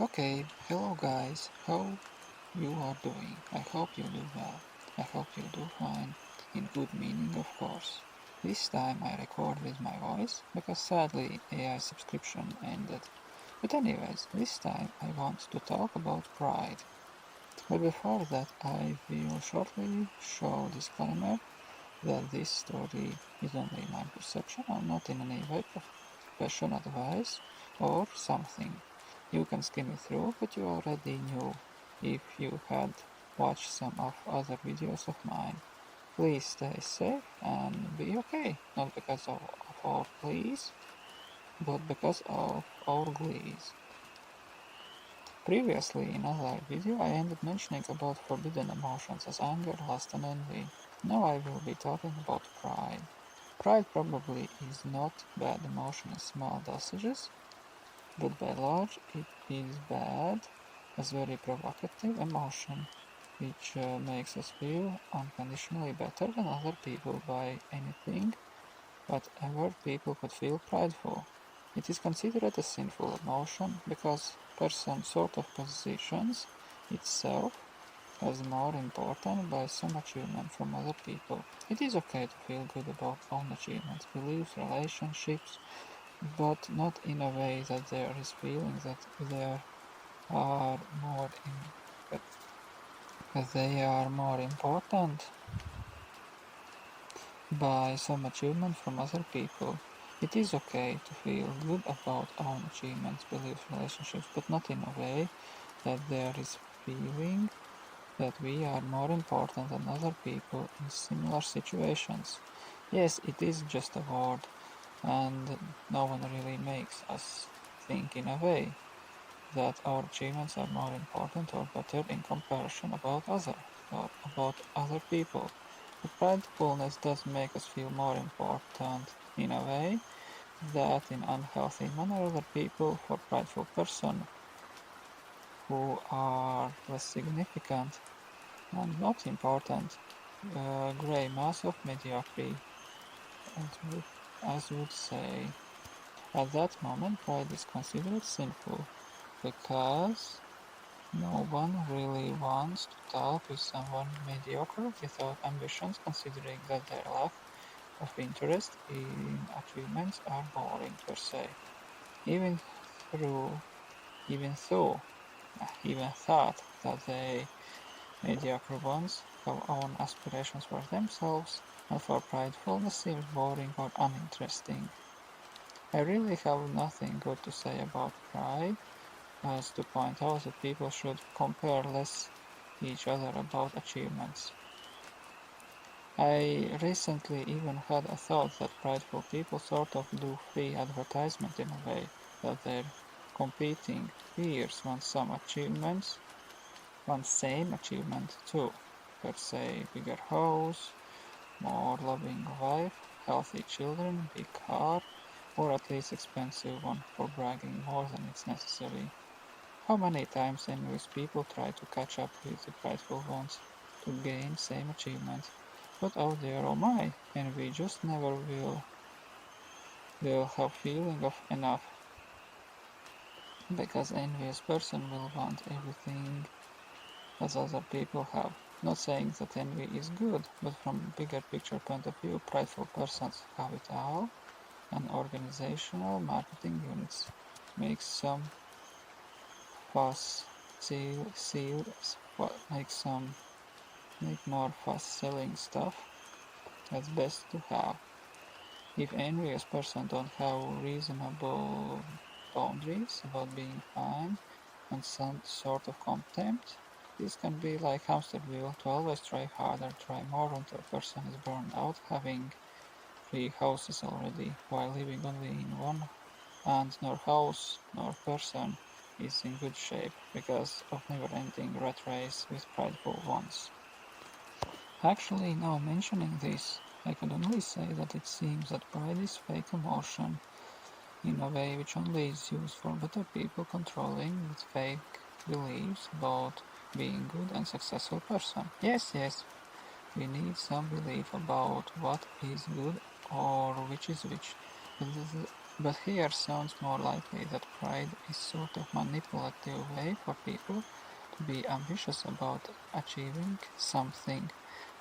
Okay, hello guys, how you are doing? I hope you do well. I hope you do fine, in good meaning of course. This time I record with my voice, because sadly AI subscription ended. But anyways, this time I want to talk about pride. But before that I will shortly show disclaimer that this story is only my perception and not in any way professional advice or something. You can skim it through, but you already knew if you had watched some of other videos of mine. Please stay safe and be okay, not because of our pleas, but because of our glees. Previously, in another video, I ended mentioning about forbidden emotions as anger, lust, and envy. Now I will be talking about pride. Pride probably is not bad emotion in small dosages, but by large it is bad as very provocative emotion, which makes us feel unconditionally better than other people by anything whatever people could feel prideful. It is considered a sinful emotion because person sort of positions itself as more important by some achievement from other people. It is okay to feel good about own achievements, beliefs, relationships, but not in a way that there is feeling that are more in, that they are more important by some achievement from other people. It is okay to feel good about own achievements, beliefs, relationships, but not in a way that there is feeling that we are more important than other people in similar situations. Yes, it is just a word, and no one really makes us think in a way that our achievements are more important or better in comparison about other people. But pridefulness does make us feel more important in a way that in unhealthy manner other people for prideful person who are less significant and not important, grey mass of mediocrity, as would say. At that moment, pride is considered sinful because no one really wants to talk with someone mediocre without ambitions, considering that their lack of interest in achievements are boring per se. Even through, even though, even thought that they mediocre ones have own aspirations for themselves, and for pridefulness seems boring or uninteresting. I really have nothing good to say about pride, as to point out that people should compare less each other about achievements. I recently even had a thought that prideful people sort of do free advertisement in a way, that their competing peers want same achievement too. Per se, bigger house, more loving wife, healthy children, big car, or at least expensive one for bragging more than it's necessary. How many times envious people try to catch up with the prideful ones to gain same achievements, but out there, oh my, envy just never will have feeling of enough, because envious person will want everything as other people have. Not saying that envy is good, but from bigger picture point of view, prideful persons have it all, and organizational marketing units make some fuss, make some make more fuss selling stuff that's best to have. If envious person don't have reasonable boundaries about being fine and some sort of contempt, this can be like hamster wheel to always try harder, try more until person is burned out, having three houses already, while living only in one, and nor house nor person is in good shape because of never-ending rat race with prideful ones. Actually, now mentioning this, I could only say that it seems that pride is fake emotion in a way which only is used for better people controlling with fake beliefs about being good and successful person. Yes, yes, we need some belief about what is good or which is which. But But here sounds more likely that pride is sort of manipulative way for people to be ambitious about achieving something,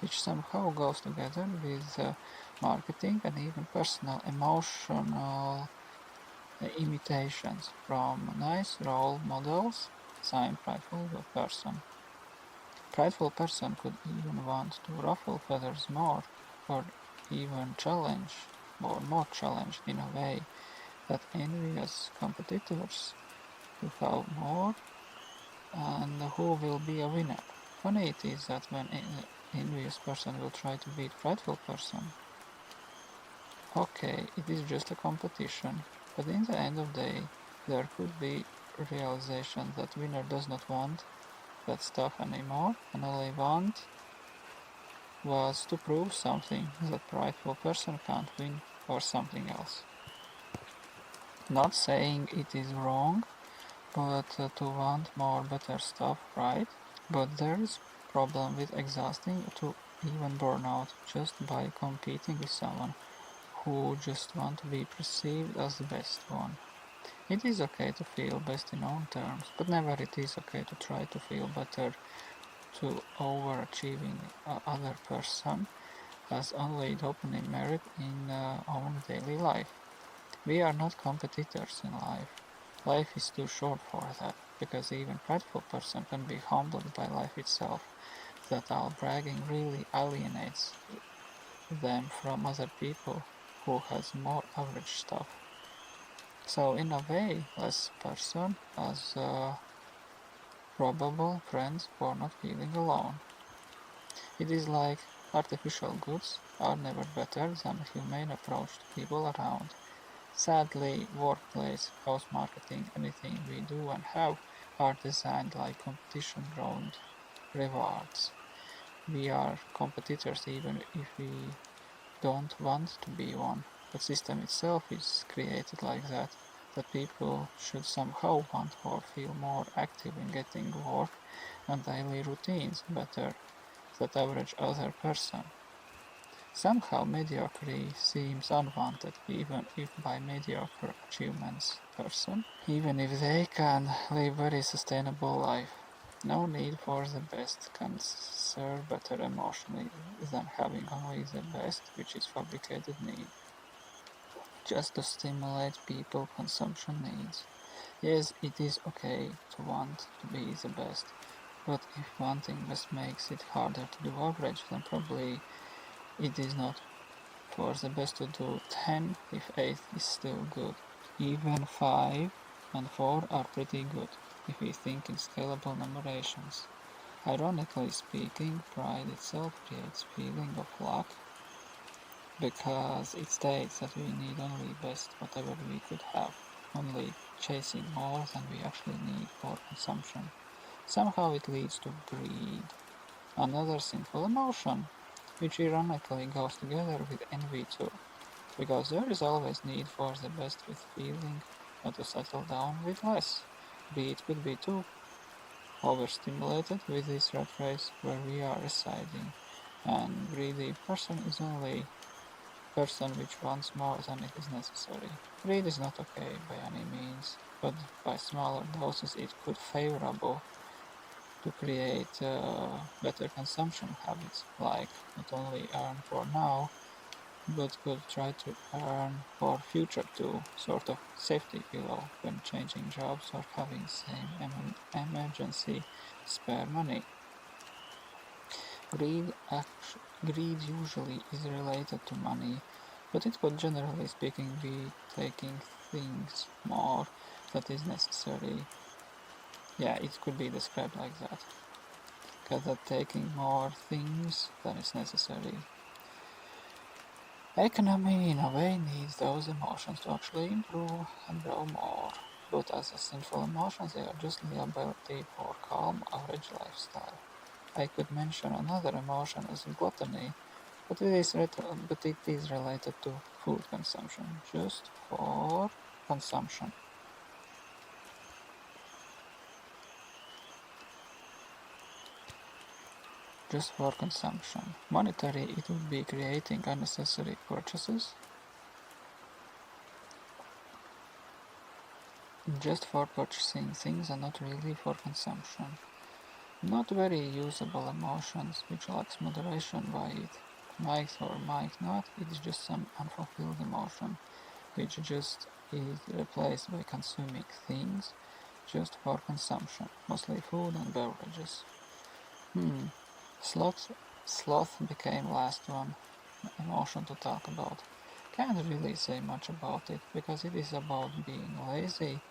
which somehow goes together with marketing and even personal emotional imitations from nice role models. Sign prideful person. Prideful person could even want to ruffle feathers more, or even challenge, or more challenged in a way that envious competitors who have more and who will be a winner. Funny it is that when an envious person will try to beat prideful person. Okay, it is just a competition, but in the end of the day, there could be realization that winner does not want that stuff anymore and only want was to prove something that prideful person can't win or something else. Not saying it is wrong, but to want more better stuff, right? But there is problem with exhausting to even burnout just by competing with someone who just want to be perceived as the best one. It is okay to feel best in own terms, but never it is okay to try to feel better to overachieving other person as only dopamine merit in own daily life. We are not competitors in life. Life is too short for that, because even prideful person can be humbled by life itself, that all bragging really alienates them from other people who has more average stuff. So in a way, less person as probable friends for not feeling alone. It is like artificial goods are never better than a humane approach to people around. Sadly, workplace, house marketing, anything we do and have are designed like competition-round rewards. We are competitors even if we don't want to be one. But system itself is created like that, that people should somehow want or feel more active in getting work and daily routines better than average other person. Somehow mediocrity seems unwanted, even if by mediocre achievements person, even if they can live very sustainable life. No need for the best can serve better emotionally than having only the best, which is fabricated need, just to stimulate people consumption needs. Yes, it is okay to want to be the best, but if wanting best makes it harder to do average, then probably it is not for the best to do 10 if 8 is still good. Even 5 and 4 are pretty good if we think in scalable numerations. Ironically speaking, pride itself creates feeling of lack because it states that we need only best whatever we could have, only chasing more than we actually need for consumption. Somehow it leads to greed, another sinful emotion, which ironically goes together with envy too, because there is always need for the best with feeling but to settle down with less. Greed could be too overstimulated with this rat race where we are residing, and greedy person is only person which wants more than it is necessary. Greed is not okay by any means, but by smaller doses it could favorable to create better consumption habits, like not only earn for now, but could try to earn for future too, sort of safety pillow when changing jobs or having same emergency spare money. Greed usually is related to money, but it could generally speaking be taking things more that is necessary. Yeah, it could be described like that. Because that taking more things than is necessary. Economy, in a way, needs those emotions to actually improve and grow more. But as a sinful emotions, they are just liability for calm, average lifestyle. I could mention another emotion as gluttony, but it is related to food consumption, just for consumption. Just for consumption. Monetary, it would be creating unnecessary purchases, just for purchasing things and not really for consumption. Not very usable emotions, which lacks moderation by it. Might or might not, it's just some unfulfilled emotion, which just is replaced by consuming things just for consumption, mostly food and beverages. Hmm. Sloth, sloth became last one emotion to talk about. Can't really say much about it because it is about being lazy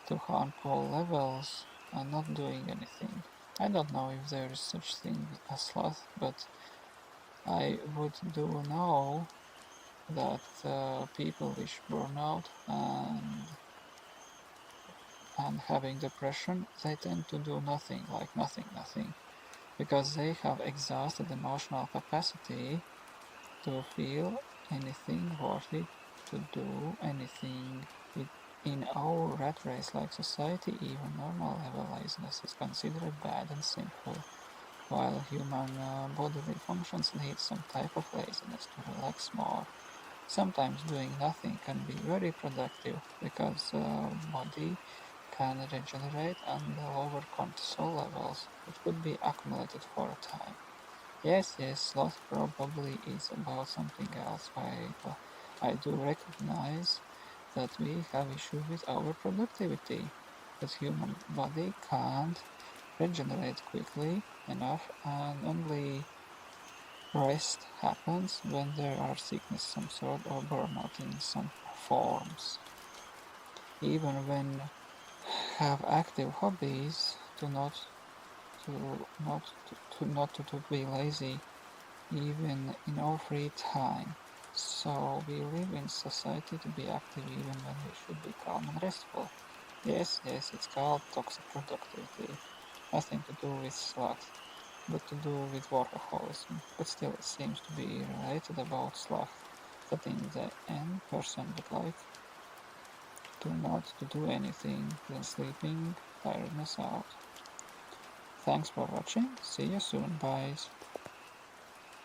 to harmful levels and not doing anything. I don't know if there is such thing as sloth, but I would do know that people which burn out and having depression, they tend to do nothing, like nothing, because they have exhausted emotional capacity to feel anything worthy, to do anything. In our rat race like society, even normal level laziness is considered bad and sinful, while human bodily functions need some type of laziness to relax more. Sometimes doing nothing can be very productive because body can regenerate and lower cortisol levels, which could be accumulated for a time. Yes, sloth probably is about something else, while I do recognize that we have issue with our productivity. That human body can't regenerate quickly enough, and only rest happens when there are sickness some sort or burnout in some forms. Even when have active hobbies, to not to be lazy even in our free time. So we live in society to be active even when we should be calm and restful. Yes, it's called toxic productivity. Nothing to do with sloth, but to do with workaholism. But still, it seems to be related about sloth, that in the end, person would like to not to do anything, then sleeping tiredness out. Thanks for watching. See you soon. Bye.